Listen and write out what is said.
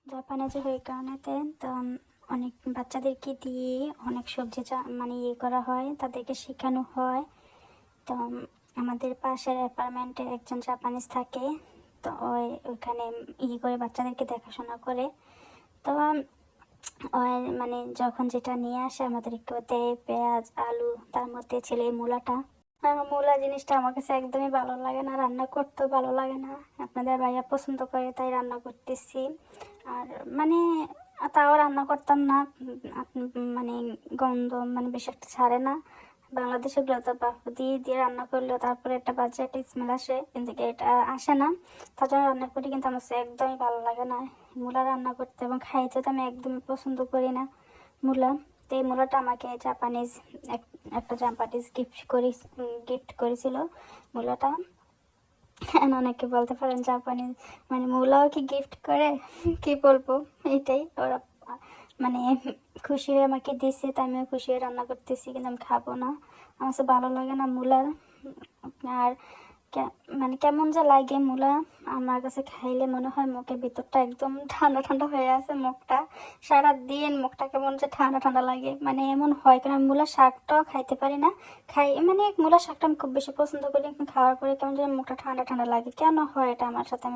জাপানে যে ওই কারণেতে তো অনেক বাচ্চাদেরকে দিয়ে অনেক সবজি মানে ইয়ে করা হয়, তাদেরকে শেখানো হয়। তো আমাদের পাশের অ্যাপার্টমেন্টে একজন জাপানিজ থাকে। তো ওইখানে ইয়ে করে বাচ্চাদেরকে দেখাশোনা করে। তো ওই মানে যখন যেটা নিয়ে আসে আমাদেরকে দেয়, পেঁয়াজ আলু, তার মধ্যে ছিল এই মূলাটা। আর মূলা জিনিসটা আমার কাছে একদমই ভালো লাগে না, রান্না করতেও ভালো লাগে না। আপনাদের ভাইয়া পছন্দ করে তাই রান্না করতেছি। আর মানে তাও রান্না করতাম না, মানে গন্ধ মানে বেশি একটা ছাড়ে না। বাংলাদেশে গুলো তো বাফ দিয়ে দিয়ে রান্না করলেও তারপরে একটা বাজে একটা স্মেল আসে, কিন্তু কি এটা আসে না। তার জন্য রান্না করি, কিন্তু আমার কাছে একদমই ভালো লাগে না মূলা রান্না করতে, এবং খাইতে তো আমি একদমই পছন্দ করি না মূলা। তো এই মূলাটা আমাকে জাপানিজ একটা জাপানিজ গিফট করেছিল মূলাটা। অনেকে বলতে পারেন জাপানিজ মানে মূলাও কি গিফট করে, কি বলবো, এটাই ওরা মানে খুশি হয়ে আমাকে দিছে, তাই আমিও খুশি হয়ে রান্না করতেছি, কিন্তু আমি খাবো না, আমার কাছে ভালো লাগে না মূলা। আর মানে কেমন যে লাগে মূলা, আমার কাছে খাইলে মনে হয় মুখের ভিতরটা একদম ঠান্ডা ঠান্ডা হয়ে আছে, মুখটা সারা দিন মুখটা কেমন যে ঠান্ডা ঠান্ডা লাগে, মানে এমন হয়। কারণ আমি মূলা শাকটাও খাইতে পারি না, মানে মূলা শাকটা আমি খুব বেশি পছন্দ করি, কিন্তু খাওয়ার পরে কেমন যেন মুখটা ঠান্ডা ঠান্ডা লাগে, কেন হয় এটা আমার সাথে আমি